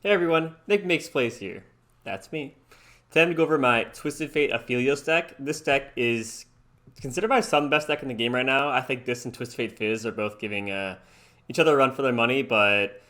Hey everyone, NicMakesPlays here. That's me. Time to go over my Twisted Fate Aphelios deck. This deck is considered by some the best deck in the game right now. I think this and Twisted Fate Fizz are both giving each other a run for their money, but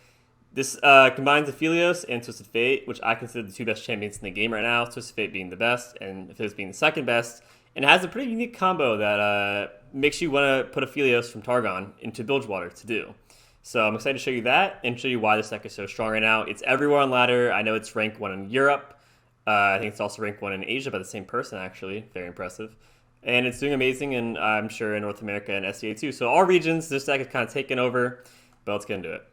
this combines Aphelios and Twisted Fate, which I consider the two best champions in the game right now, Twisted Fate being the best and Fizz being the second best, and it has a pretty unique combo that makes you want to put Aphelios from Targon into Bilgewater to do. So I'm excited to show you that and show you why this deck is so strong right now. It's everywhere on ladder. I know it's rank 1 in Europe. I think it's also rank 1 in Asia by the same person, actually. Very impressive. And it's doing amazing, and I'm sure in North America and SEA too. So all regions, this deck is kind of taken over, but let's get into it.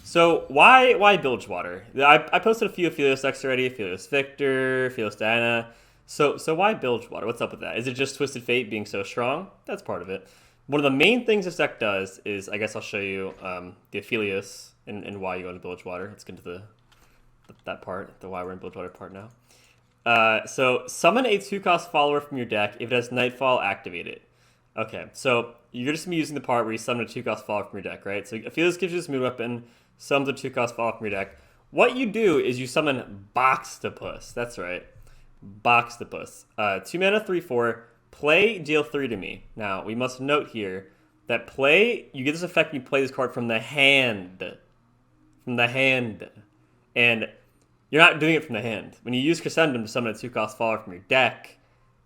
So why Bilgewater? I posted a few Aphelios decks already. Aphelios Victor, Aphelios Diana. So why Bilgewater? What's up with that? Is it just Twisted Fate being so strong? That's part of it. One of the main things this deck does is, I guess I'll show you the Aphelios and why you go into Bilgewater. Let's get into that part, the why we're in Bilgewater part now. So summon a 2-cost follower from your deck if it has Nightfall activated. Okay, so you're just going to be using the part where you summon a 2-cost follower from your deck, right? So Aphelios gives you this moon weapon, summons a 2-cost follower from your deck. What you do is you summon Boxtopus. That's right, Boxtopus. 2 mana, 3/4. Play, deal 3 to me. Now, we must note here that play, you get this effect when you play this card from the hand. From the hand. And you're not doing it from the hand. When you use Crescendum to summon a 2-cost follower from your deck,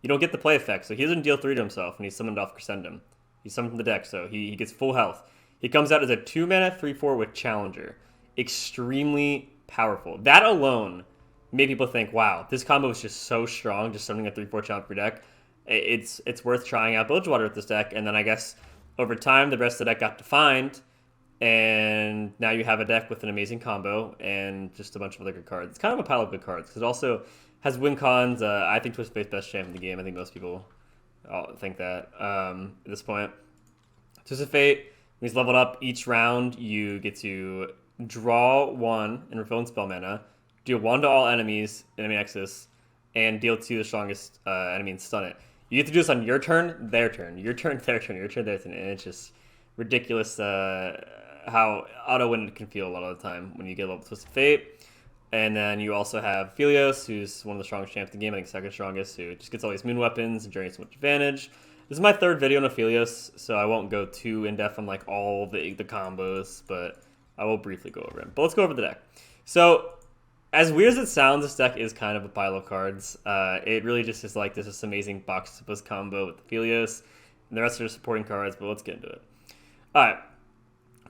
you don't get the play effect. So he doesn't deal 3 to himself when he's summoned off Crescendum. He's summoned from the deck, so he gets full health. He comes out as a 2 mana, 3/4 with Challenger. Extremely powerful. That alone made people think, wow, this combo is just so strong, just summoning a 3/4 Challenger per deck. It's worth trying out Bilgewater with this deck, and then I guess over time the rest of the deck got defined, and now you have a deck with an amazing combo and just a bunch of other good cards. It's kind of a pile of good cards because it also has win cons. I think Twisted Fate's best champ in the game. I think most people think that at this point. Twisted Fate, when he's leveled up, each round you get to draw 1 and refill spell mana, deal 1 to all enemies, enemy axis, and deal 2 to the strongest enemy and stun it. You get to do this on your turn, their turn, your turn, their turn, your turn, their turn, and it's just ridiculous how auto-win can feel a lot of the time when you get a level Twisted Fate. And then you also have Aphelios, who's one of the strongest champs in the game, I think second strongest, who just gets all these moon weapons and generates so much advantage. This is my third video on Aphelios, so I won't go too in-depth on like all the combos, but I will briefly go over him. But let's go over the deck. So as weird as it sounds, this deck is kind of a pile of cards. It really just is like this amazing Boxtopus combo with Aphelios, and the rest are supporting cards, but let's get into it. Alright,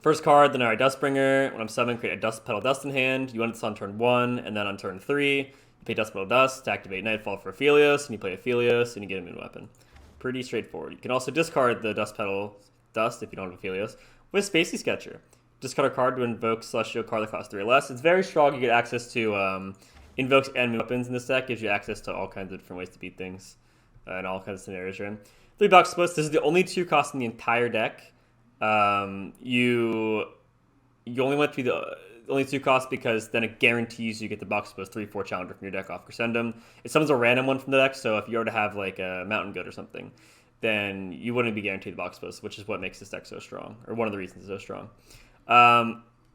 first card, the Nari Dustbringer. When I'm summoning, create a Dust Petal Dust in hand. You want this on turn 1, and then on turn 3, you pay Dust Petal Dust to activate Nightfall for Aphelios, and you play Aphelios, and you get a moon weapon. Pretty straightforward. You can also discard the Dust Petal Dust if you don't have Aphelios with Spacey Sketcher. Discard a card to invoke Celestial card that costs 3 or less. It's very strong. You get access to invokes and moon weapons in this deck. Gives you access to all kinds of different ways to beat things and all kinds of scenarios you're in. 3 Boxtopus. This is the only 2 cost in the entire deck. You only want to be the only 2 costs because then it guarantees you get the Boxtopus 3/4 Challenger from your deck off Crescendum. It summons a random one from the deck, so if you were to have like a Mountain Goat or something, then you wouldn't be guaranteed the Boxtopus, which is what makes this deck so strong, or one of the reasons it's so strong.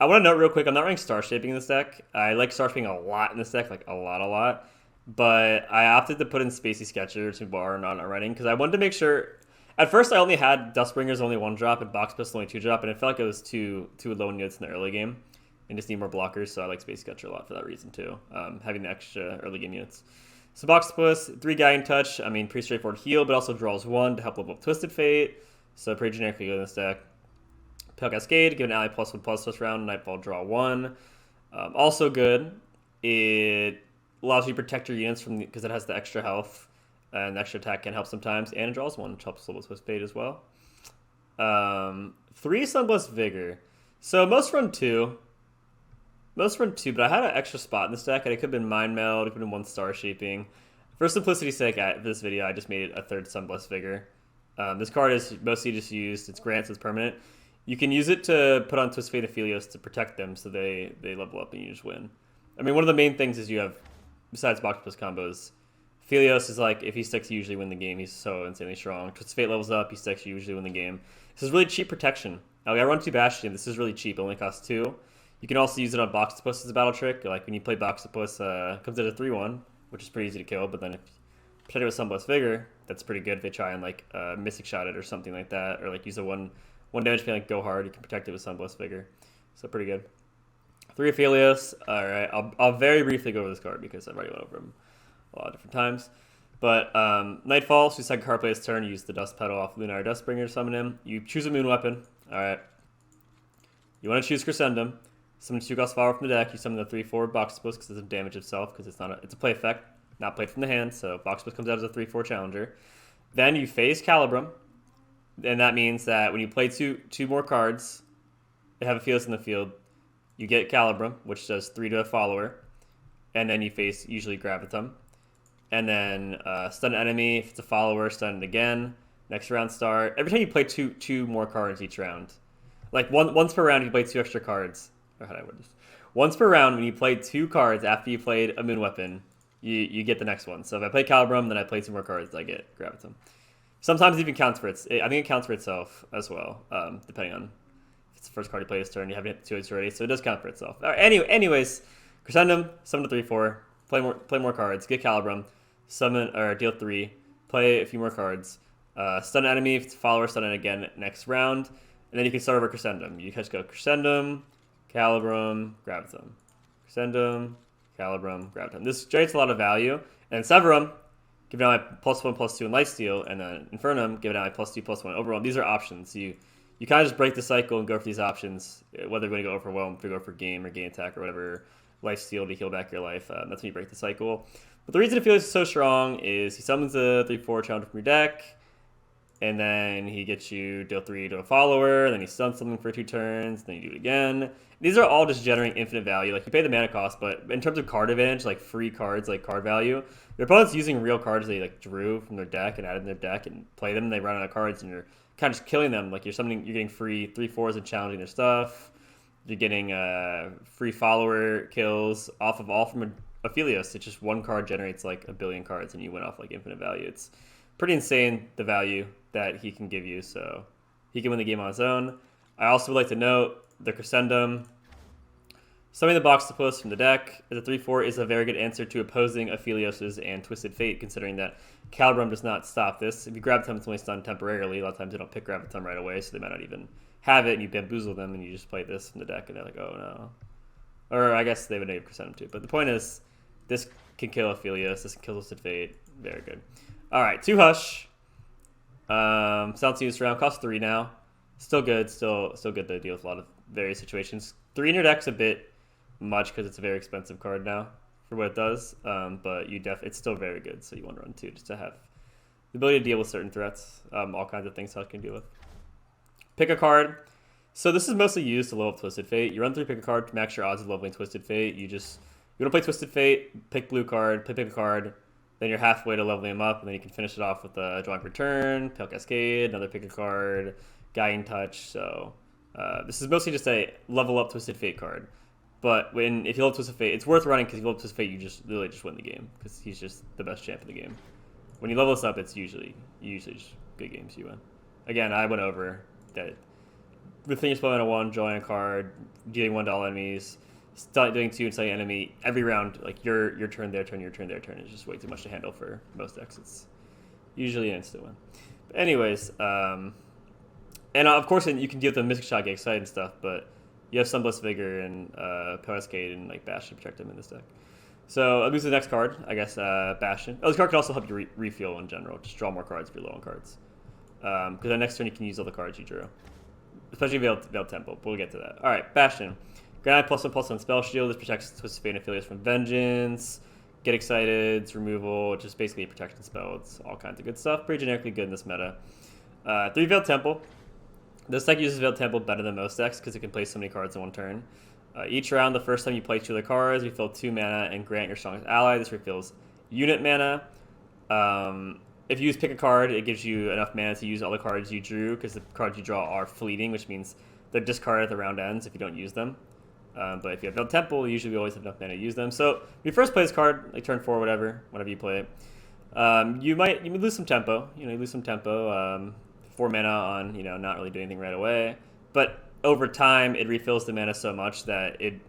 I want to note real quick, I'm not running Star Shaping in this deck. I like Star Shaping a lot in this deck, like a lot. But I opted to put in Spacey Sketcher to bar not running because I wanted to make sure. At first, I only had Dustbringer's only 1 drop and Boxtopus only 2 drop, and it felt like it was too low in units in the early game and just need more blockers, so I like Spacey Sketcher a lot for that reason too, having the extra early game units. So Boxtopus, 3 Guiding Touch, I mean, pretty straightforward heal, but also draws 1 to help level up Twisted Fate, so pretty generically good in this deck. Pale Cascade, give an ally +1/++ this round, Nightfall, draw 1. Also good, it allows you to protect your units from because it has the extra health, and the extra attack can help sometimes, and it draws 1, which helps level Twisted Fate as well. 3 Sunblessed Vigor. So most run 2, but I had an extra spot in this deck, and it could have been Mind Meld, it could have been 1 Star Shaping. For simplicity's sake, for this video, I just made it a 3rd Sunblessed Vigor. This card is mostly just used, it's grants, it's permanent. You can use it to put on Twisted Fate Aphelios to protect them so they level up and you just win. I mean, one of the main things is you have, besides Boxtopus combos, Aphelios is like, if he sticks, you usually win the game. He's so insanely strong. Twisted Fate levels up, he sticks, you usually win the game. This is really cheap protection. Now, I run 2 Bastion. This is really cheap. It only costs 2. You can also use it on Boxtopus as a battle trick. Like when you play Boxtopus, comes at a 3/1, which is pretty easy to kill. But then if you protect it with Sunblast Vigor, that's pretty good if they try and like Mystic Shot it or something like that, or like use a one damage being like go hard. You can protect it with Sunblast Vigor, so pretty good. 3 Aphelios. All right, I'll very briefly go over this card because I've already went over them a lot of different times. But Nightfall, so second card plays turn, use the Dust Petal off Lunar Dustbringer to summon him. You choose a moon weapon. All right. You want to choose Crescendum. Summon 2 cost Flower from the deck. You summon the 3/4 Boxtopus because it doesn't damage itself because it's a play effect, not played from the hand. So Boxtopus comes out as a 3/4 challenger. Then you face Calibrum, and that means that when you play two more cards, they have Aphelios in the field. You get Calibrum, which does 3 to a follower, and then you face usually Gravitum. And then stun an enemy. If it's a follower, stun it again. Next round start. Every time you play two more cards each round. Like once per round, you play 2 extra cards. Or how do I word this? Once per round, when you play 2 cards after you played a moon weapon, you get the next one. So if I play Calibrum, then I play 2 more cards, I get Gravitum. Sometimes it even counts for I think it counts for itself as well, depending on if it's the first card you play this turn. You haven't hit the 2 hits already, so it does count for itself. All right, anyways, Crescendum, summon to 3/4, play more cards, get Calibrum, summon or deal 3, play a few more cards, stun an enemy, if it's a follower, stun it again next round, and then you can start over Crescendum. You just go Crescendum, Calibrum, Gravitum. Crescendum, Calibrum, Gravitum. This generates a lot of value. And Severum, give it out my +1/+2 in Lifesteal, and then Infernum, give it out my +2/+1 Overwhelm. These are options. You kind of just break the cycle and go for these options, whether you're going to go Overwhelm, if you go for Game or Gain Attack or whatever, Lifesteal to heal back your life. That's when you break the cycle. But the reason Aphelios is so strong is he summons a 3/4 challenger from your deck, and then he gets you deal 3 to a follower, then he stuns something for 2 turns, then you do it again. These are all just generating infinite value. Like, you pay the mana cost, but in terms of card advantage, like free cards, like card value, your opponent's using real cards they like drew from their deck and added in their deck and play them, and they run out of cards, and you're kind of just killing them. Like, you're getting free 3/4s and challenging their stuff. You're getting free follower kills all from Aphelios. It's just one card generates like a billion cards, and you win off like infinite value. It's pretty insane, the value that he can give you, so he can win the game on his own. I also would like to note the Crescendum. Summoning the Boxtopus from the deck as a 3/4 is a very good answer to opposing Aphelios's and Twisted Fate, considering that Calibrum does not stop this. If you Gravitum, it's only stunned temporarily. A lot of times they don't pick Gravitum right away, so they might not even have it, and you bamboozle them, and you just play this from the deck, and they're like, oh no. Or I guess they would negative Crescendum too. But the point is, this can kill Aphelios, this can kill Twisted Fate. Very good. All right, 2 Hush. Sounds used around, costs 3 now. Still good, still good to deal with a lot of various situations. 3 in your deck's a bit much because it's a very expensive card now for what it does. But it's still very good, so you want to run 2 just to have the ability to deal with certain threats, all kinds of things Hush can deal with. Pick a card. So this is mostly used to level up Twisted Fate. You run 3, pick a card to max your odds of leveling Twisted Fate. You want to play Twisted Fate, pick blue card, pick a card. Then you're halfway to leveling him up, and then you can finish it off with a Drawing Return, Pale Cascade, another pick a card, Guiding Touch. So this is mostly just a level up Twisted Fate card. But if you level Twisted Fate, it's worth running because if you level Twisted Fate, you just literally just win the game because he's just the best champ in the game. When you level this up, it's usually just good games you win. Again, I went over that. Within your spell mana 1, drawing a card, dealing 1 to all enemies, doing 2 and stunning enemy every round, like your turn, their turn, your turn, their turn is just way too much to handle for most decks. It's usually an instant win. But anyways, and of course you can deal with the Mystic Shot, get excited and stuff, but you have Sunblast Vigor and Pale Cascade and like Bastion to protect them in this deck. So I'll move to the next card, I guess, Bastion. Oh, this card can also help you refuel in general, just draw more cards if you're low on cards. Because the next turn you can use all the cards you drew. Especially Veiled Temple, but we'll get to that. Alright, Bastion. Granite +1/+1 Spell Shield. This protects Twisted Fate and Aphelios from Vengeance. Get Excited, it's removal, which is basically a protection spell. It's all kinds of good stuff. Pretty generically good in this meta. 3 Veiled Temple. This deck uses Veiled Temple better than most decks because it can play so many cards in one turn. Each round, the first time you play 2 of the cards, refill 2 mana and grant your strongest ally. This refills unit mana. If you pick a card, it gives you enough mana to use all the cards you drew because the cards you draw are fleeting, which means they're discarded at the round ends if you don't use them. But if you have Veiled Temple, usually we always have enough mana to use them. So when you first play this card, like turn 4, whatever, whenever you play it, you might lose some tempo. You lose some tempo. 4 mana on not really doing anything right away. But over time it refills the mana so much that it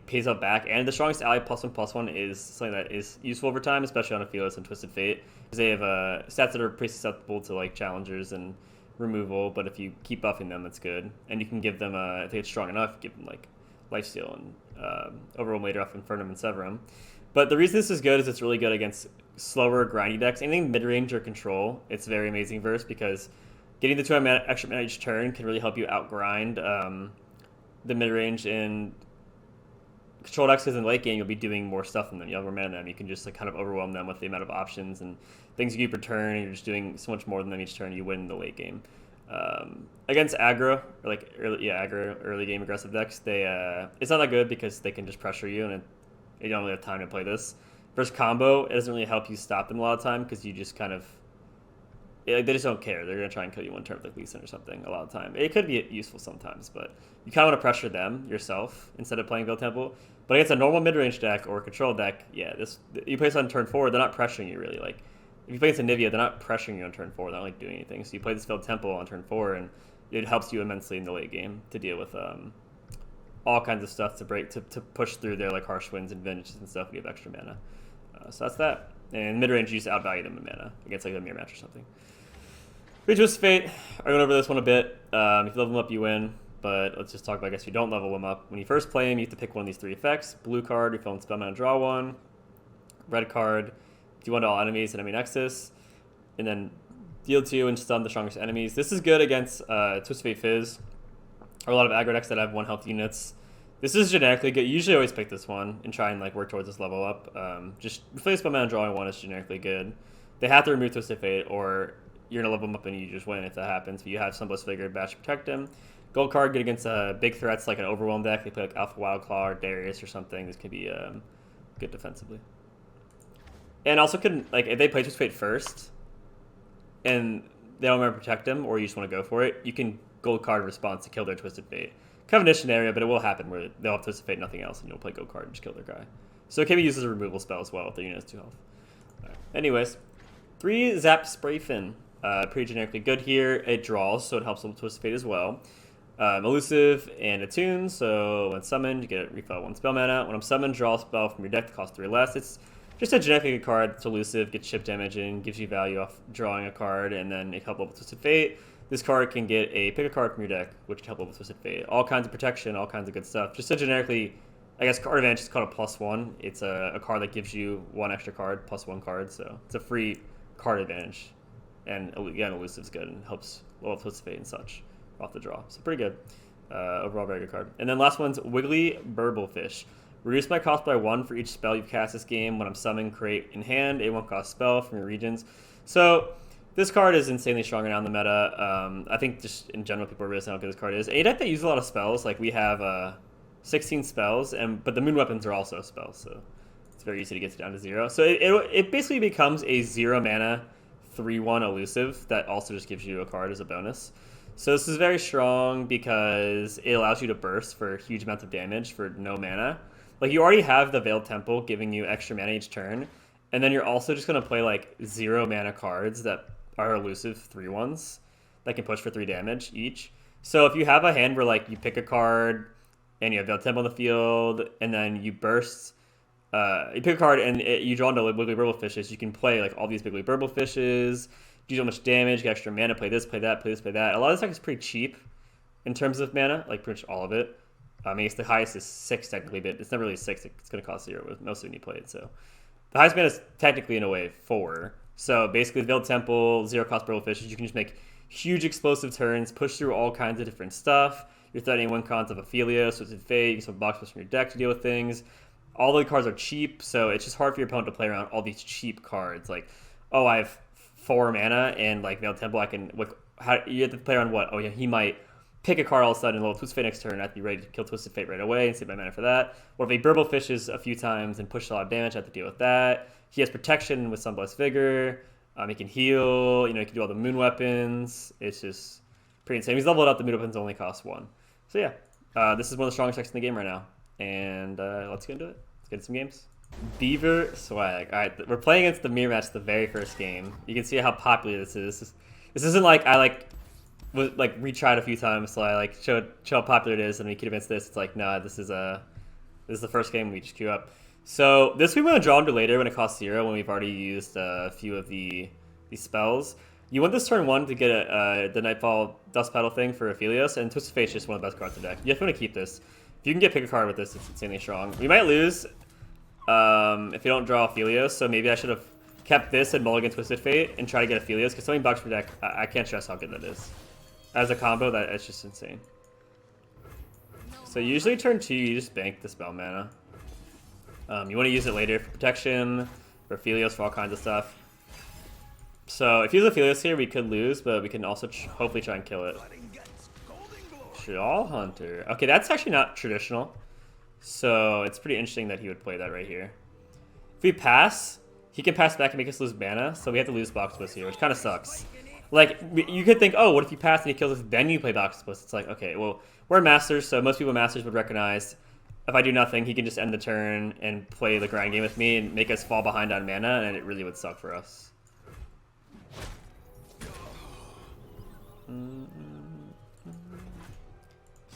pays out back. And the strongest ally +1/+1 is something that is useful over time, especially on Aphelios and Twisted Fate, because they have stats that are pretty susceptible to like challengers and removal. But if you keep buffing them, that's good. And you can give them, if they get strong enough, give them like lifesteal and overwhelm later off Infernum and Severum. But the reason this is good is it's really good against slower grindy decks. Anything mid-range or control, it's very amazing verse, because getting the 2 extra mana each turn can really help you outgrind the mid-range and control decks, because in late game you'll be doing more stuff than them. You have more mana than them. You can just like kind of overwhelm them with the amount of options and things you do per turn, and you're just doing so much more than them each turn. You win in the late game. Against aggro, or like early game aggressive decks, it's not that good because they can just pressure you, and you don't really have time to play this. Versus combo, it doesn't really help you stop them a lot of time, because you just kind of, they just don't care. They're gonna try and kill you one turn with like Lee Sin or something a lot of the time. It could be useful sometimes, but you kind of want to pressure them yourself instead of playing Veil Temple. But against a normal mid-range deck or control deck, yeah, you play this on turn 4, they're not pressuring you really. Like if you play against a Nivea, they're not pressuring you on turn 4. They're not like doing anything. So you play this Veil Temple on turn 4, and it helps you immensely in the late game to deal with all kinds of stuff to push through their like harsh winds and vintages and stuff. And you have extra mana, so that's that. And mid-range, you just outvalue them in mana against like a mirror match or something. Twisted Fate, I went over this one a bit. If you level them up, you win. But let's just talk about, I guess, if you don't level them up. When you first play them, you have to pick one of these 3 effects. Blue card, refill and spell mana, draw 1. Red card, do 1 to all enemies and enemy nexus. And then deal 2 and stun the strongest enemies. This is good against Twisted Fate Fizz, or a lot of aggro decks that have 1 health units. This is generically good. You usually always pick this one and try and like work towards this level up. Just refill spell mana, drawing 1 is generically good. They have to remove Twisted Fate, or you're going to level them up and you just win if that happens. But you have Sunblessed Vigor, Bash, protect them. Gold card, good against big threats like an Overwhelm deck. They play like Alpha Wildclaw or Darius or something. This could be good defensively. And also could, like, if they play Twisted Fate first and they don't remember protect them, or you just want to go for it, you can gold card response to kill their Twisted Fate. Kind of a niche scenario, but it will happen where they'll have Twisted Fate, nothing else, and you'll play gold card and just kill their guy. So it can be used as a removal spell as well if their unit has 2 health. Right. Anyways, 3 Zap Spray Fin. Pretty generically good here. It draws, so it helps with Twisted Fate as well. Elusive and Attune, so when summoned, you get refill 1 spell mana. When I'm summoned, draw a spell from your deck that costs 3 less. It's just a generically good card. It's elusive, gets chip damage in, gives you value off drawing a card, and then a couple with Twisted Fate. This card can get pick a card from your deck, which can help with Twisted Fate. All kinds of protection, all kinds of good stuff. Just a generically, I guess, card advantage is called a +1. It's a card that gives you 1 extra card, +1 card, so it's a free card advantage. And again, elusive's good and helps well with Twisted Fate and such off the draw. So pretty good. Overall, very good card. And then last one's Wiggly Burblefish. Reduce my cost by 1 for each spell you've cast this game. When I'm summoned, create in hand a 1-cost spell from your regions. So this card is insanely strong right now in the meta. I think just in general, people are realizing how good this card is. A deck that uses a lot of spells. Like we have 16 spells, but the moon weapons are also spells, so it's very easy to get down to 0. So it basically becomes a 0 mana 3/1 elusive that also just gives you a card as a bonus. So this is very strong because it allows you to burst for huge amounts of damage for no mana. Like you already have the Veiled Temple giving you extra mana each turn, and then you're also just going to play like 0 mana cards that are elusive 3/1s that can push for 3 damage each. So if you have a hand where like you pick a card and you have Veiled Temple on the field, and then you burst, you pick a card and you draw into Wiggly Burblefishes, you can play like all these Wiggly Burblefishes, do so much damage, get extra mana, play this, play that, play this, play that. A lot of this deck is pretty cheap in terms of mana, like pretty much all of it. I mean, it's the highest is 6 technically, but it's never really 6. It's going to cost 0 with most of when you play it. So the highest mana is technically in a way 4. So basically, Veiled Temple, 0-cost Burblefishes, you can just make huge explosive turns, push through all kinds of different stuff. You're threatening 1 cons of Aphelios, Twisted Fate, you can some box from your deck to deal with things. All the cards are cheap, so it's just hard for your opponent to play around all these cheap cards. Like, oh, I have 4 mana and like Veiled Temple, I can you have to play around what? Oh yeah, he might pick a card all of a sudden and level Twisted Fate next turn. I have to be ready to kill Twisted Fate right away and save my mana for that. Or if he Burblefishes a few times and push a lot of damage, I have to deal with that. He has protection with Sunblessed Vigor. He can heal. He can do all the moon weapons. It's just pretty insane. He's leveled up. The moon weapons only cost 1. So yeah, this is one of the strongest decks in the game right now. And let's get into it. Let's get into some games. Beaver Swag. All right, we're playing against the mirror match the very first game. You can see how popular this is. This isn't like I was like retried a few times, so I like showed how popular it is, and we could advance this. It's like, nah, this is the first game we just queue up. So this we want to draw into later when it costs 0, when we've already used a few of these spells. You want this turn 1 to get the Nightfall Dust Petal thing for Aphelios, and Twisted Fate is just one of the best cards in the deck. You definitely want to keep this. If you can get pick a card with this, it's insanely strong. We might lose if you don't draw Aphelios, so maybe I should have kept this and mulligan Twisted Fate and try to get Aphelios, because something bucks per deck, I can't stress how good that is. As a combo, that's just insane. So usually turn 2, you just bank the spell mana. You want to use it later for protection, for Aphelios, for all kinds of stuff. So if you use Aphelios here, we could lose, but we can also hopefully try and kill it. Shawl Hunter. Okay, that's actually not traditional. So it's pretty interesting that he would play that right here. If we pass, he can pass back and make us lose mana, so we have to lose Box Bliss here, which kind of sucks. Like, you could think, oh, what if you pass and he kills us, then you play Box Bliss? It's like, okay, well, we're Masters, so most people in Masters would recognize if I do nothing, he can just end the turn and play the grind game with me and make us fall behind on mana, and it really would suck for us.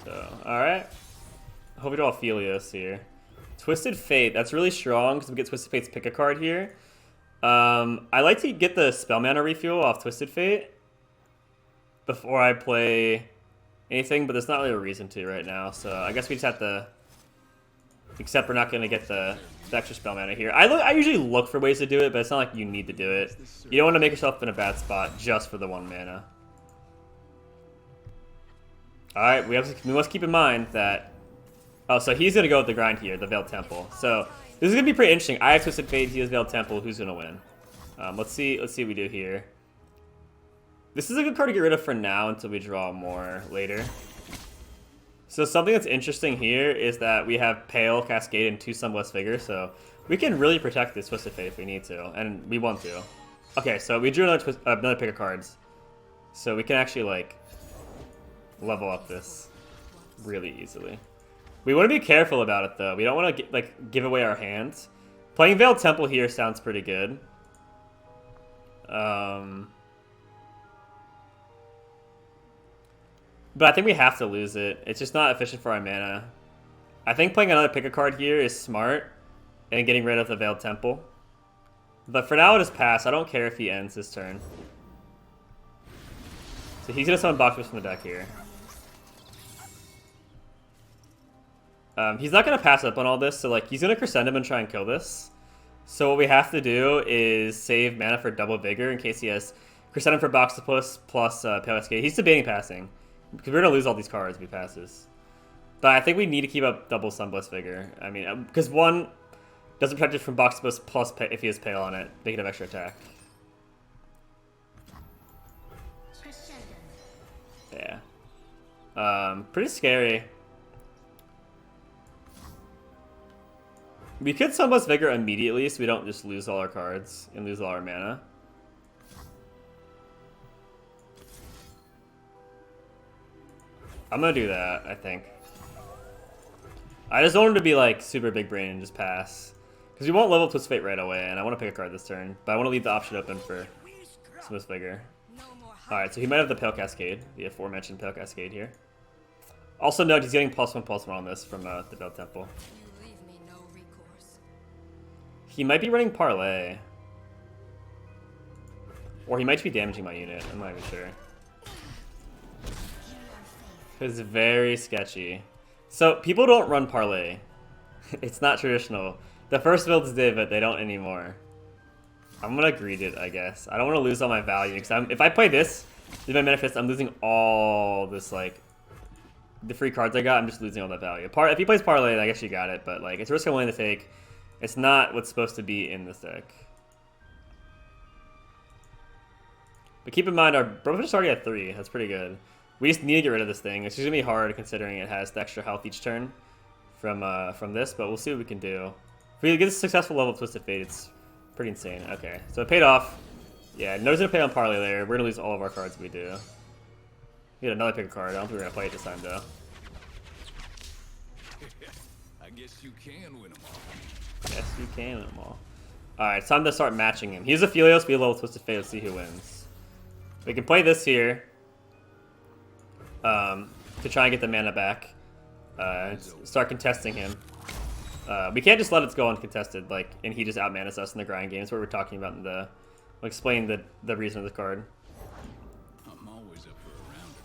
So, alright. Hope we draw Aphelios here. Twisted Fate, that's really strong because we get Twisted Fate's pick a card here. I like to get the spell mana refuel off Twisted Fate before I play anything, but there's not really a reason to right now, so I guess we just have to... Except we're not going to get the extra spell mana here. I usually look for ways to do it, but it's not like you need to do it. You don't want to make yourself in a bad spot just for the 1 mana. Alright, we must keep in mind that... Oh, so he's going to go with the grind here, the Veiled Temple. So this is going to be pretty interesting. I have Twisted Fate, he has Veiled Temple. Who's going to win? Let's see what we do here. This is a good card to get rid of for now until we draw more later. So something that's interesting here is that we have Pale, Cascade, and 2 Sunblessed Vigor, so we can really protect this Twisted Fate if we need to, and we want to. Okay, so we drew another pick of cards, so we can actually, like, level up this really easily. We want to be careful about it, though. We don't want to, give away our hands. Playing Veiled Temple here sounds pretty good. But I think we have to lose it. It's just not efficient for our mana. I think playing another pick a card here is smart and getting rid of the Veiled Temple. But for now, I'll just pass. I don't care if he ends his turn. So he's going to summon Box Bliss from the deck here. He's not going to pass up on all this, so like he's going to Crescendo and try and kill this. So what we have to do is save mana for double Vigor in case he has Crescendo for Box Bliss plus Pale Cascade. He's debating passing. Because we're going to lose all these cards if he passes. But I think we need to keep up double Sunblessed Vigor. I mean, because 1 doesn't protect it from Box Bliss plus if he has Pale on it. They can have extra attack. Yeah. Pretty scary. We could Sunblessed Vigor immediately so we don't just lose all our cards and lose all our mana. I'm gonna do that, I think. I just want him to be like super big brain and just pass. Because we won't level Twisted Fate right away, and I want to pick a card this turn. But I want to leave the option open for Sunblessed Vigor. Alright, so he might have the Pale Cascade, the aforementioned Pale Cascade here. Also note he's getting +1/+1 on this from the Veiled Temple. He might be running Parlay. Or he might be damaging my unit, I'm not even sure. It's very sketchy. So, people don't run Parlay. It's not traditional. The first builds did, but they don't anymore. I'm gonna greed it, I guess. I don't want to lose all my value, because if I play this, with my Manifest, I'm losing all this, like, the free cards I got, I'm just losing all that value. If he plays Parlay, I guess you got it, but, like, it's a risk I'm willing to take. It's not what's supposed to be in this deck. But keep in mind, our Brofist is already at 3. That's pretty good. We just need to get rid of this thing. It's just going to be hard considering it has the extra health each turn from this, but we'll see what we can do. If we get a successful level of Twisted Fate, it's pretty insane. Okay, so it paid off. Yeah, no's going to pay on Parlay there. We're going to lose all of our cards if we do. We get another pick a card. I don't think we're going to play it this time, though. I guess you can win them all. Yes, you can win them all. Alright, it's time to start matching him. He's Aphelios, we have level Twisted Fate. Let's see who wins. We can play this here. to try and get the mana back. And start contesting him. We can't just let it go uncontested, like, and he just outmanas us in the grind game. That's what we're talking about in the... I'll explain the reason of the card. I'm always up for a round or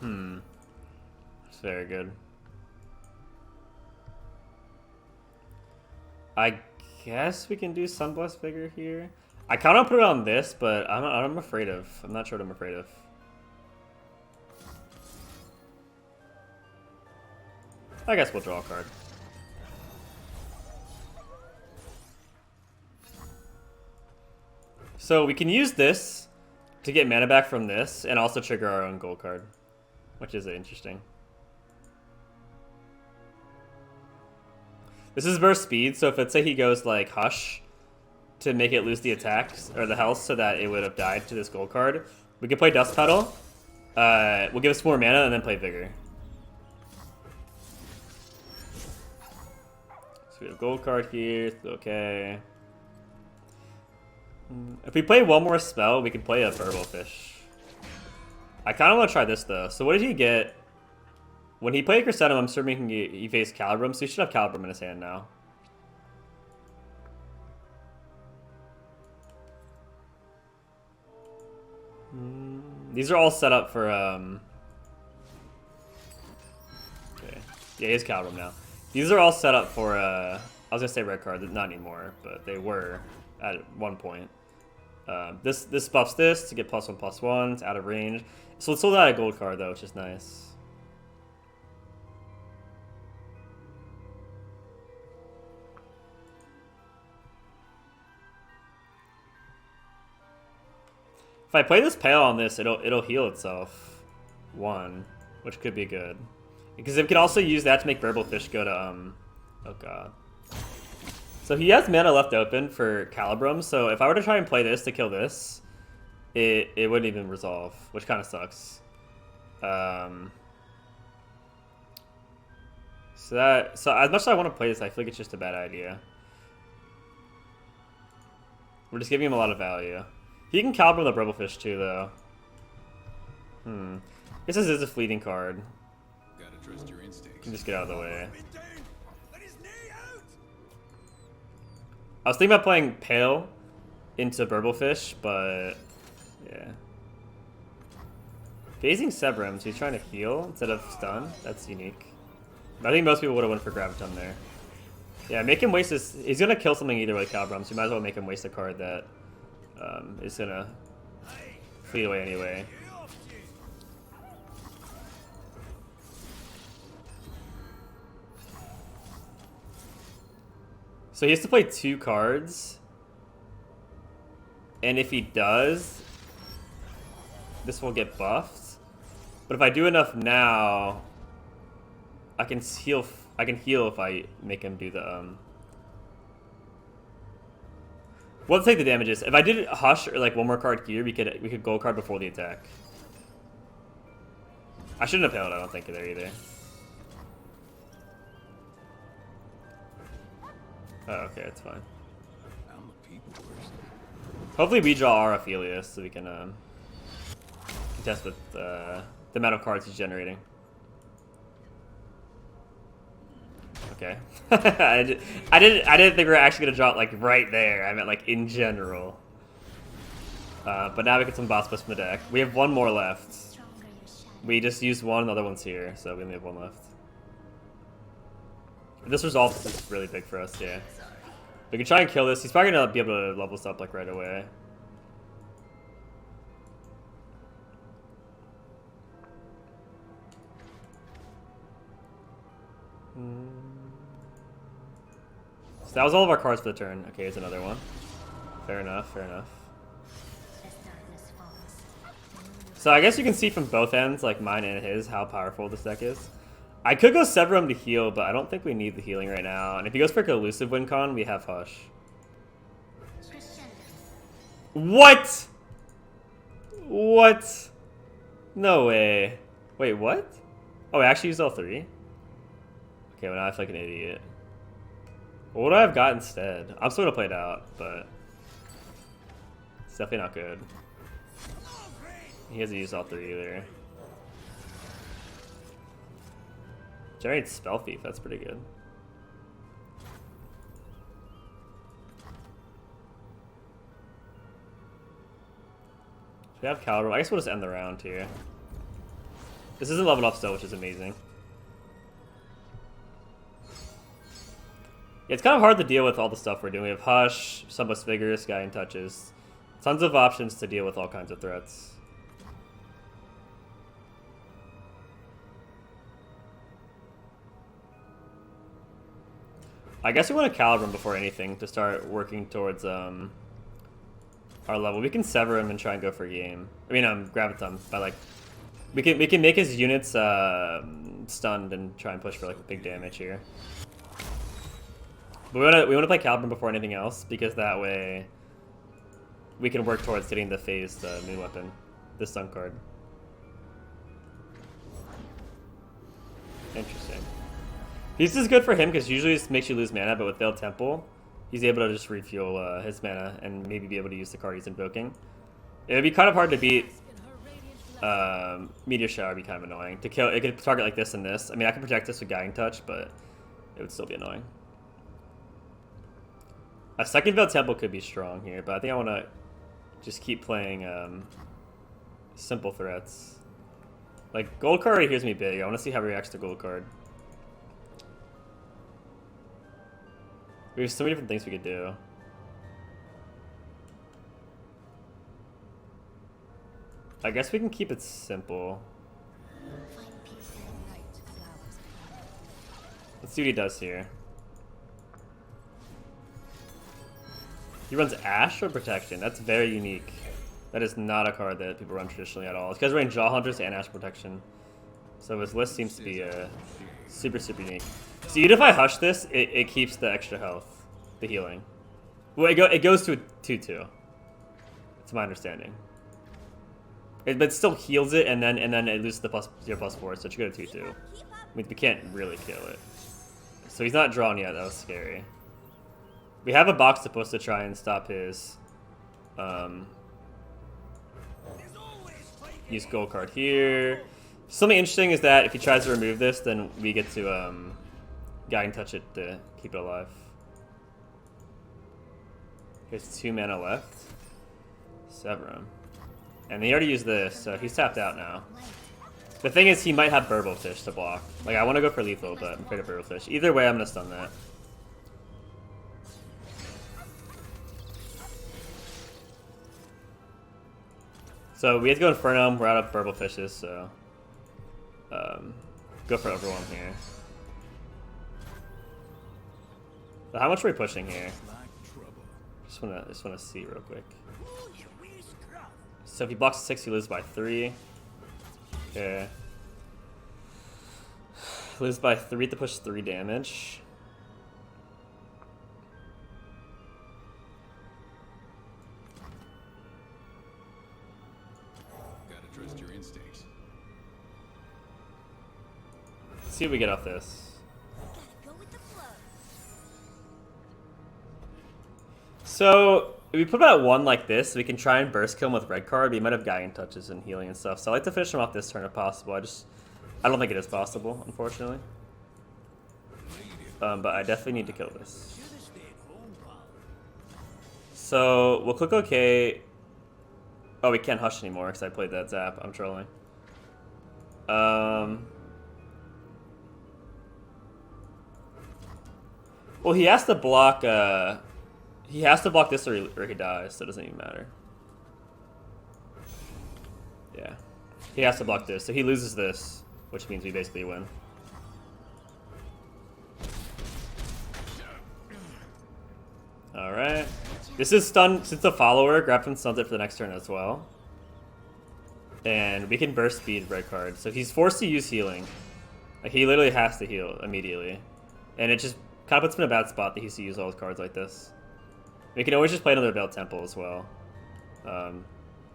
two. It's very good. I guess we can do Sunblessed Vigor here. I kind of put it on this, but I'm afraid of. I'm not sure what I'm afraid of. I guess we'll draw a card. So we can use this to get mana back from this, and also trigger our own gold card, which is interesting. This is burst speed, so if let's say he goes like Hush to make it lose the attacks or the health so that it would have died to this gold card, we can play Dust Petal. We'll give us more mana and then play Vigor. So we have gold card here, it's okay. If we play one more spell, we can play a Burble Fish. I kind of want to try this though. So what did he get? When he played Crescentum, I'm assuming he faced Calibrum, so he should have Calibrum in his hand now. These are all set up for, okay. Yeah, he has Calibrum now. These are all set up for, I was gonna say red card, not anymore, but they were at one point. This buffs this to get +1/+1, it's out of range. So it's sold out a gold card though, which is nice. If I play this Pale on this, it'll heal itself 1, which could be good. Because it can also use that to make Burble Fish go to, oh god. So he has mana left open for Calibrum, so if I were to try and play this to kill this, it wouldn't even resolve, which kind of sucks. So as much as I want to play this, I feel like it's just a bad idea. We're just giving him a lot of value. He can Calibrum the Burble Fish too, though. This is a fleeting card. Gotta trust your instincts. Can just get out of the way. I was thinking about playing Pale into Burble Fish, but yeah. Phasing Sebrum, so he's trying to heal instead of stun. That's unique. I think most people would have went for Graviton there. Yeah, make him waste his... He's going to kill something either way, Calibrum, so you might as well make him waste a card that is going to fleet away anyway. So he has to play 2 cards. And if he does, this will get buffed. But if I do enough now, I can heal if I make him do the We'll take the damages. If I did Hush or like one more card here, we could gold card before the attack. I shouldn't have held, I don't think, there either. Oh, okay, it's fine. I'm a people person. Hopefully we draw our Aphelios so we can contest with the amount of cards he's generating. Okay. I didn't think we were actually gonna draw it like right there. I meant like in general. But now we get some boss push from the deck. We have one more left. We just used one, the other one's here, so we only have one left. If this resolves, this is really big for us, yeah. We can try and kill this. He's probably gonna be able to level this up like right away. So that was all of our cards for the turn. Okay, here's another one. Fair enough, fair enough. So I guess you can see from both ends, like mine and his, how powerful this deck is. I could go Severum to heal, but I don't think we need the healing right now. And if he goes for a elusive win con, we have Hush. What? What? No way. Wait, what? Oh, I actually used all 3? Okay, well now I feel like an idiot. What would I have got instead? I'm still gonna play it out, but it's definitely not good. He hasn't used all three either. Generates Spell Thief, that's pretty good. We have Caliber. I guess we'll just end the round here. This isn't leveled up still, which is amazing. Yeah, it's kind of hard to deal with all the stuff we're doing. We have Hush, Somewhat Vigorous, Guiding Touches. Tons of options to deal with all kinds of threats. I guess we want to Caliber him before anything to start working towards our level. We can sever him and try and go for a game. I mean, Graviton, but like, we can make his units stunned and try and push for like big damage here. But we wanna play Caliber before anything else because that way we can work towards getting the phased moon weapon, the stun card. Interesting. This is good for him because usually it makes you lose mana, but with Veiled Temple, he's able to just refuel his mana and maybe be able to use the card he's invoking. It would be kind of hard to beat. Meteor Shower would be kind of annoying. To kill, it could target like this and this. I mean, I could protect this with Guiding Touch, but it would still be annoying. A second Veiled Temple could be strong here, but I think I want to just keep playing simple threats. Like, Gold card already hears me big. I want to see how he reacts to Gold card. We have so many different things we could do. I guess we can keep it simple. Let's see what he does here. He runs Ash or Protection. That's very unique. That is not a card that people run traditionally at all. This guy's running Jaw Hunters and Ash Protection. So his list seems to be super, super unique. So even if I Hush this, it keeps the extra health, the healing. Well, it goes to a 2/2. It's my understanding. But it still heals it, and then it loses the +0/+4, so it should go to 2/2. I mean, we can't really kill it. So he's not drawn yet. That was scary. We have a box supposed to try and stop his use Gold card here. Something interesting is that if he tries to remove this, then we get to Guiding Touch it to keep it alive. He has 2 mana left. Sever him. And he already used this, so he's tapped out now. The thing is, he might have Burblefish to block. Like, I want to go for lethal, but I'm afraid of Burblefish. Either way, I'm going to stun that. So we have to go Inferno. We're out of Burblefishes, so go for Overwhelm here. So how much are we pushing here? Just wanna see real quick. So if he blocks 6, he loses by 3. Okay. Loses by 3 to push 3 damage. Gotta trust your instincts. Let's see what we get off this. So if we put him at 1 like this, we can try and burst kill him with red card, but he might have Guiding Touches and healing and stuff. So I like to finish him off this turn if possible. I don't think it is possible, unfortunately. But I definitely need to kill this. So we'll click OK. Oh, we can't Hush anymore because I played that Zap. I'm trolling. Well, he has to block. He has to block this or he dies, so it doesn't even matter. Yeah. He has to block this, so he loses this, which means we basically win. Alright. This is stun, since the follower, Graviton stuns it for the next turn as well. And we can burst speed red card, so he's forced to use healing. Like, he literally has to heal immediately. And it just kind of puts him in a bad spot that he has to use all his cards like this. We can always just play another Veiled Temple as well.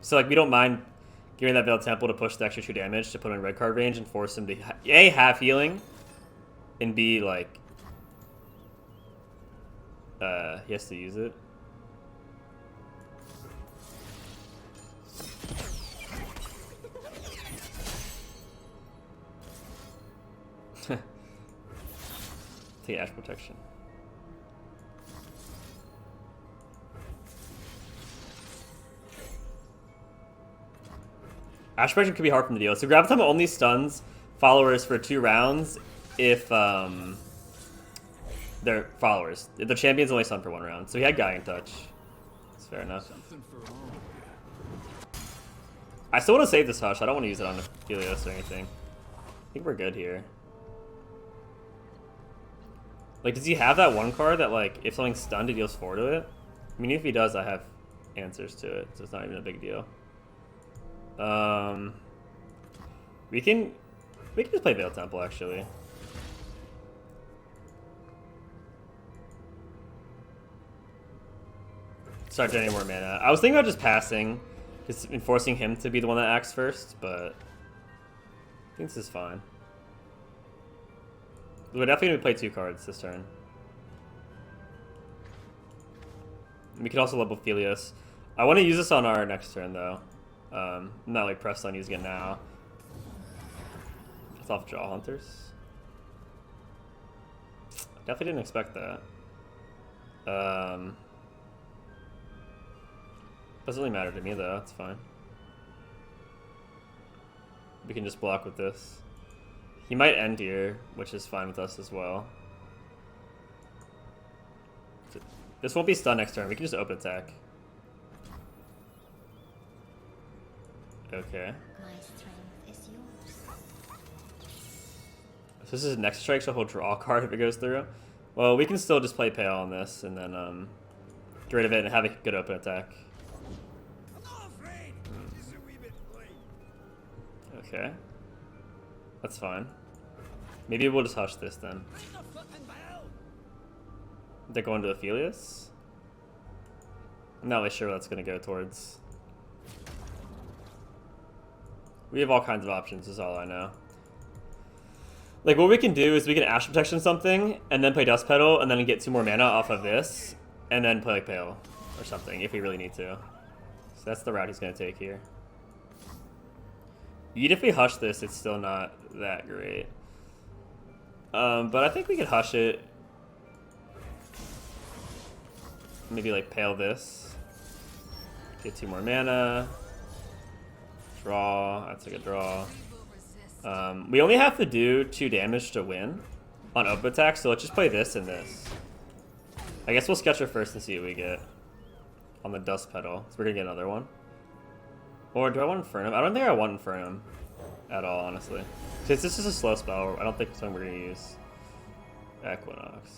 So like we don't mind giving that Veiled Temple to push the extra 2 damage to put him in red card range and force him to A, have healing, and B, like He has to use it. Take Ash Protection. Ash Protection could be hard from the deal. So Graviton only stuns followers for 2 rounds if they're followers. If the champion's only stun for 1 round. So he had Guiding Touch. That's fair enough. I still want to save this Hush. I don't want to use it on Aphelios or anything. I think we're good here. Like, does he have that one card that, like, if something's stunned, it deals 4 to it? I mean, if he does, I have answers to it, so it's not even a big deal. We can just play Veil Temple, actually. Start generating more mana. I was thinking about just passing, just enforcing him to be the one that acts first, but I think this is fine. We're definitely going to play 2 cards this turn. We could also level Aphelios. I want to use this on our next turn, though. I'm not like pressed on using it now. It's off Draw Hunters. Definitely didn't expect that. Doesn't really matter to me, though. It's fine. We can just block with this. He might end here, which is fine with us as well. This won't be stun next turn. We can just open attack. Okay. My strength is yours. So this is next strike, so he'll draw a card if it goes through. Well, we can still just play Pale on this and then get rid of it and have a good open attack. Okay. That's fine. Maybe we'll just hush this then. They're going to Aphelios? I'm not really sure what that's going to go towards. We have all kinds of options, is all I know. Like, what we can do is we can Ash Protection something, and then play Dust Petal, and then get 2 more mana off of this, and then play like Pale or something, if we really need to. So that's the route he's going to take here. Even if we hush this, it's still not that great. But I think we could hush it. Maybe like Pale this. Get 2 more mana. Draw. That's like a draw. We only have to do 2 damage to win on open attack, so let's just play this and this. I guess we'll sketch her first and see what we get on the Dust Petal. So we're gonna get another one. Or do I want Infernum? I don't think I want Infernum at all, honestly. Since this is a slow spell, I don't think it's something we're gonna use. Equinox.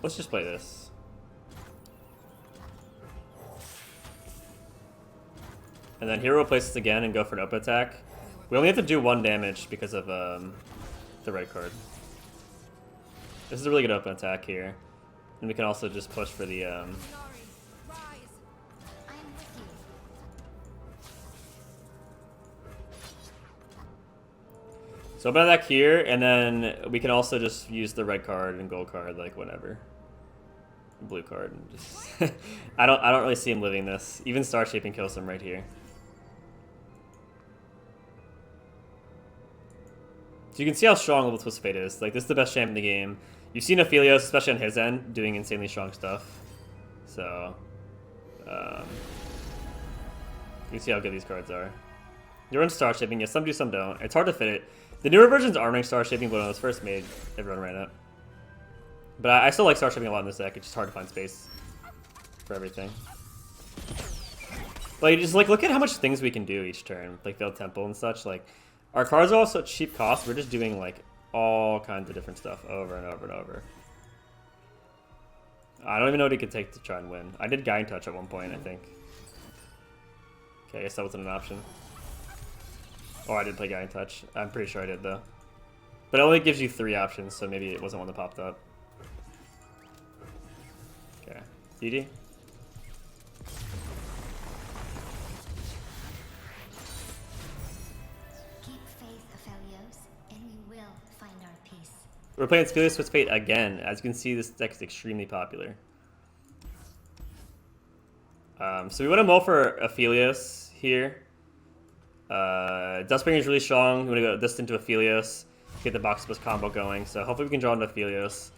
Let's just play this. And then Hero replaces again and go for an open attack. We only have to do 1 damage because of the red card. This is a really good open attack here. And we can also just push for the so open attack here, and then we can also just use the red card and gold card, like whatever. Blue card and just I don't really see him living this. Even Star Shaping kills him right here. So you can see how strong Level Twist Fate is. Like, this is the best champ in the game. You've seen Aphelios, especially on his end, doing insanely strong stuff. So you can see how good these cards are. You run Star Shaping, yes, some do, some don't. It's hard to fit it. The newer versions are running Star Shaping, but when it was first made, everyone ran it. But I still like Star Shaping a lot in this deck. It's just hard to find space for everything. Like, just like look at how much things we can do each turn, like Veiled Temple and such. Like, our cards are also cheap cost. We're just doing like all kinds of different stuff over and over and over. I don't even know what he could take to try and win. I did Guiding Touch at one point, I think. Okay, I guess that wasn't an option. Oh, I did play Guiding Touch. I'm pretty sure I did, though. But it only gives you 3 options, so maybe it wasn't one that popped up. Okay. GG. Keep faith, Aphelios, and we will find our peace. We're playing Aphelios Twist Fate again. As you can see, this deck is extremely popular. So we want to mull for Aphelios here. Dustbringer is really strong. We want to go this into Aphelios, get the Box Plus combo going. So hopefully we can draw into Aphelios.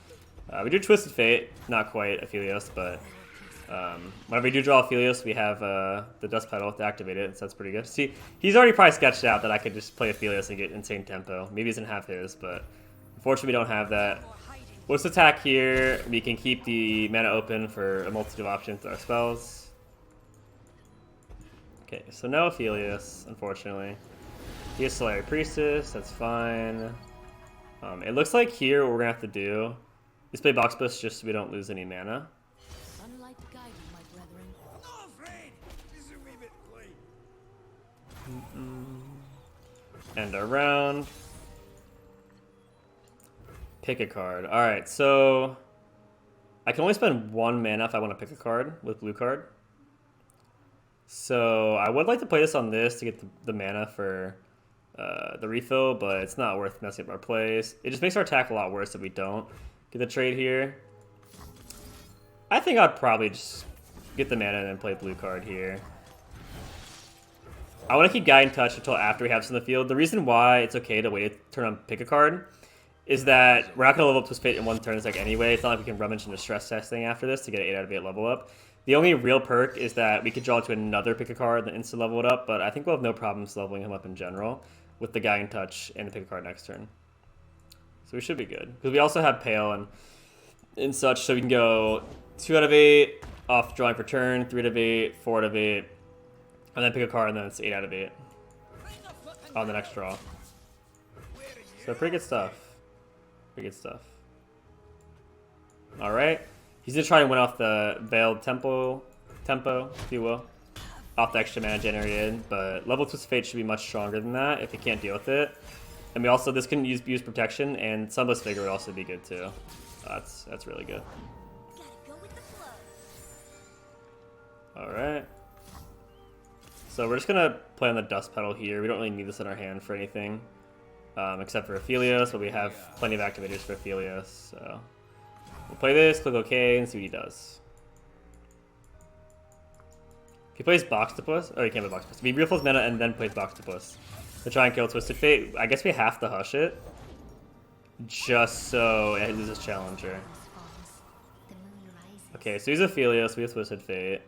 We do Twisted Fate, not quite Aphelios, but whenever we do draw Aphelios, we have the Dust Petal to activate it, so that's pretty good. See, he's already probably sketched out that I could just play Aphelios and get insane tempo. Maybe he doesn't have his, but unfortunately we don't have that. Let's attack here. We can keep the mana open for a multitude of options to our spells. Okay, so no Aphelios, unfortunately. He has Solari Priestess, that's fine. It looks like here what we're gonna have to do is play Box Push just so we don't lose any mana. Sunlight to guide you, my brethren. I'm not afraid. This is a wee bit late. End our round. Pick a card. Alright, so I can only spend 1 mana if I want to pick a card with blue card. So I would like to play this on this to get the mana for the refill, but it's not worth messing up our plays. It just makes our attack a lot worse if we don't get the trade here. I think I'd probably just get the mana and then play blue card here. I want to keep Guiding Touch until after we have some in the field. The reason why it's okay to wait a turn on pick a card is that we're not going to level up Twist Fate in 1 turn anyway. It's not like we can rummage into stress testing after this to get an 8 out of 8 level up. The only real perk is that we could draw to another pick a card and then instant level it up, but I think we'll have no problems leveling him up in general with the Guiding Touch and the pick a card next turn. So we should be good. Because we also have Pale and such, so we can go 2 out of 8 off drawing for turn, 3 out of 8, 4 out of 8, and then pick a card, and then it's 8 out of 8 on the next draw. So pretty good stuff. Pretty good stuff. Alright. He's going to try and win off the Veiled tempo, if you will. Off the extra mana generated, but level Twist Fate should be much stronger than that if he can't deal with it. And we also, this can use protection, and Sunless Vigor would also be good too. That's really good. Gotta go with the flow. Alright. So we're just gonna play on the Dust Petal here. We don't really need this in our hand for anything. Except for Aphelios, but we have plenty of activators for Aphelios, so we'll play this, click OK, and see what he does. If he plays Boxtopus, or he can't play Boxtopus. If he refills mana and then plays Boxtopus to try and kill Twisted Fate, I guess we have to hush it. Just so it loses Challenger. The moon rises. Okay, so he's Aphelios, we have Twisted Fate.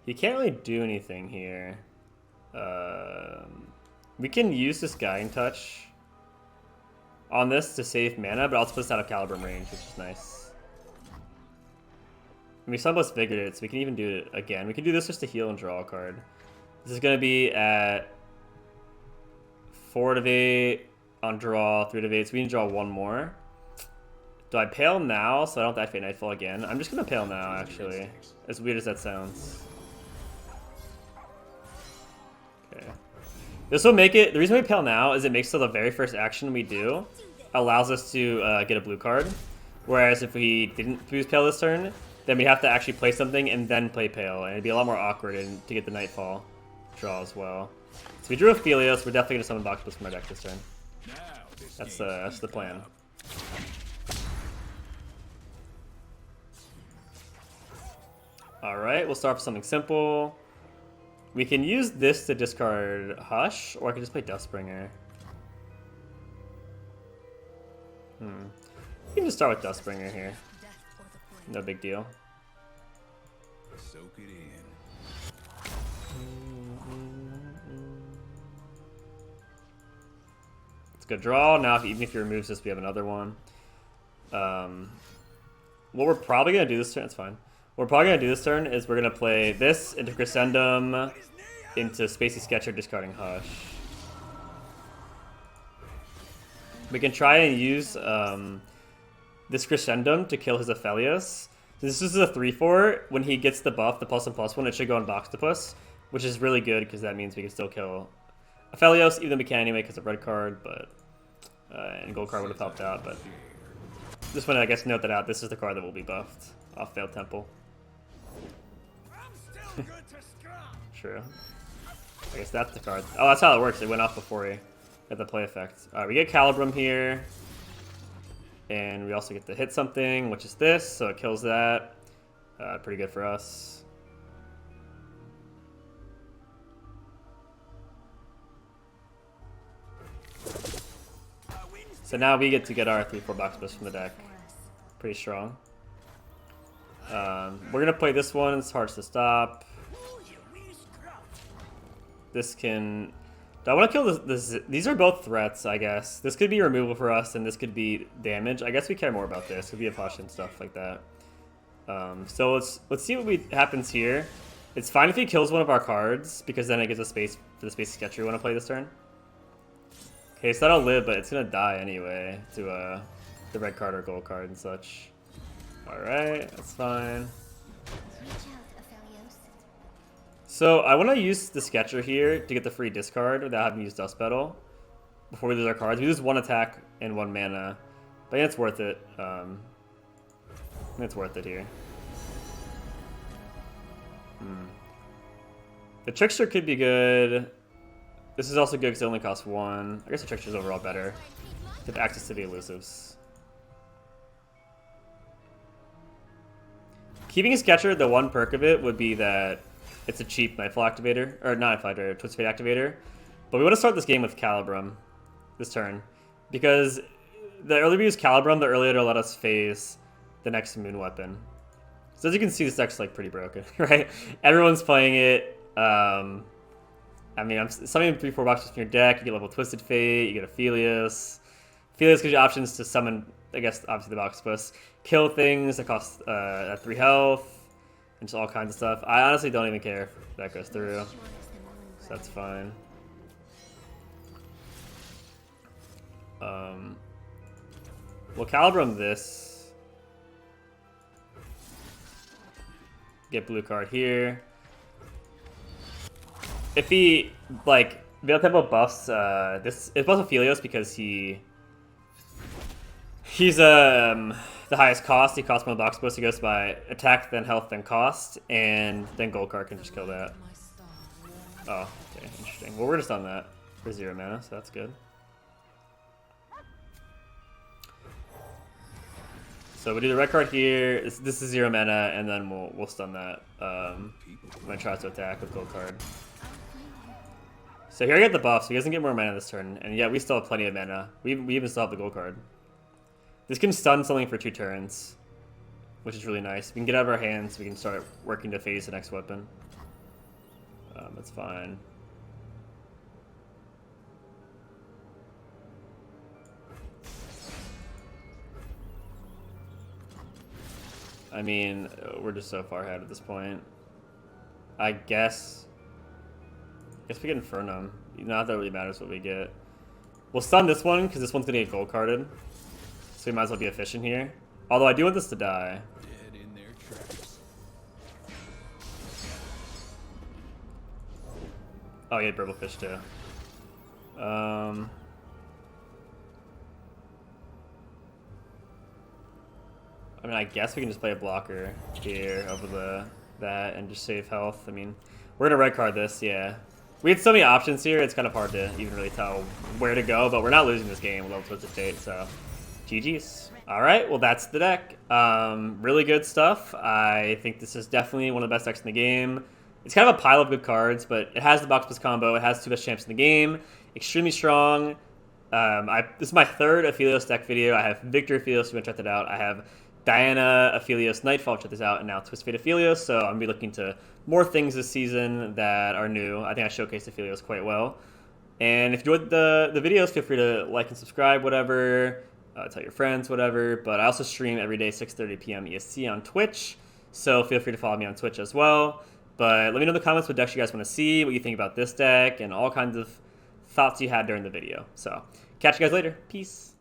He can't really do anything here. We can use this Guiding Touch on this to save mana, but also put us out of Caliburn range, which is nice. And we Sunblast Vigor it, so we can even do it again. We can do this just to heal and draw a card. This is going to be at 4 out of 8 on draw, 3 out of 8, so we need to draw 1 more. Do I Pale now so I don't have to activate Nightfall again? I'm just going to Pale now, actually. As weird as that sounds. Okay. This will make it, the reason we Pale now is it makes so the very first action we do allows us to get a blue card. Whereas if we didn't use Pale this turn, then we have to actually play something and then play Pale. And it'd be a lot more awkward to get the Nightfall draw as well. So we drew Aphelios, we're definitely going to summon Boxtopus from our deck this turn. That's the plan. Alright, we'll start with something simple. We can use this to discard Hush, or I can just play Dustbringer. We can just start with Dustbringer here. No big deal. Soak it in. It's a good draw. Now, even if he removes this, we have another one. What we're probably going to do this turn, it's fine. What we're probably going to do this turn is we're going to play this into Crescendum, into Spacey Sketcher, discarding Hush. We can try and use this Crescendum to kill his Aphelios. This is a 3/4. When he gets the buff, the +1/+1, it should go on Boxtopus, which is really good because that means we can still kill Aphelios, even though we can anyway because of red card, but and gold card would have helped out. But just want to, I guess, note that out. This is the card that will be buffed off Veiled Temple. I'm still good to scrap. True. I guess that's the card. Oh, that's how it works. It went off before he Got the play effect. We get Calibrum here. And we also get to hit something, which is this, so it kills that. Pretty good for us. So now we get to get our 3/4 box boost from the deck. Pretty strong. We're gonna play this one. It's hard to stop. This can. Do I want to kill this? These are both threats, I guess. This could be removal for us, and this could be damage. I guess we care more about this. It could be a push and stuff like that. So let's see what happens here. It's fine if he kills one of our cards, because then it gives us space for the space sketcher we want to play this turn. Okay, so that'll live, but it's gonna die anyway to the red card or gold card and such. Alright, that's fine. Reach out, Aphelios. So I want to use the sketcher here to get the free discard without having to use Dust Petal before we lose our cards. We lose 1 attack and 1 mana, but yeah, it's worth it. It's worth it here. The Trickster could be good. This is also good because it only costs 1. I guess the Trickster's overall better to have access to the elusives. Keeping a Sketcher, the one perk of it would be that it's a cheap Nightfall activator, or not Nightfall activator, Twisted Fate activator. But we want to start this game with Calibrum this turn, because the earlier we use Calibrum, the earlier it'll let us phase the next Moon Weapon. So as you can see, this deck's like pretty broken, right? Everyone's playing it. I mean, I'm summoning 3/4 boxes from your deck. You get level Twisted Fate. You get Aphelios. Aphelios gives you options to summon, I guess, obviously the box plus kill things that cost 3 health, and just all kinds of stuff. I honestly don't even care if that goes through, so that's fine. We'll Calibrum this. Get blue card here. If he, like, Veil Temple buffs, it buffs Aphelios because he's the highest cost. He costs 1 box boost. He goes by attack, then health, then cost, and then gold card can just kill that. Oh, okay, interesting. Well, we're just on that for 0 mana, so that's good. So we do the red card here. This is 0 mana, and then we'll stun that when it tries to attack with gold card. So here I get the buff, so he doesn't get more mana this turn, and yeah, we still have plenty of mana. We even still have the gold card. This can stun something for 2 turns, which is really nice. We can get out of our hands, we can start working to phase the next weapon. That's fine. I mean, we're just so far ahead at this point. I guess we get Infernum. Not that it really matters what we get. We'll stun this one, because this one's going to get gold carded. So we might as well be efficient here. Although I do want this to die. Dead in their tracks. Oh, he had Burblefish too. I mean, I guess we can just play a blocker here over that and just save health. I mean, we're going to red card this, yeah. We had so many options here, it's kind of hard to even really tell where to go, but we're not losing this game with level Twisted Fate, so GG's. Alright, well that's the deck. Really good stuff. I think this is definitely one of the best decks in the game. It's kind of a pile of good cards, but it has the box plus combo, it has 2 best champs in the game, extremely strong. This is my 3rd Aphelios deck video. I have Victor Aphelios, you want to check that out. I have Diana Aphelios Nightfall, check this out, and now Twisted Fate Aphelios, so I'm going to be looking to more things this season that are new. I think I showcased Aphelios quite well. And if you enjoyed the videos, feel free to like and subscribe, whatever, tell your friends, whatever. But I also stream every day, 6:30 p.m. EST on Twitch, so feel free to follow me on Twitch as well. But let me know in the comments what decks you guys want to see, what you think about this deck, and all kinds of thoughts you had during the video. So catch you guys later. Peace.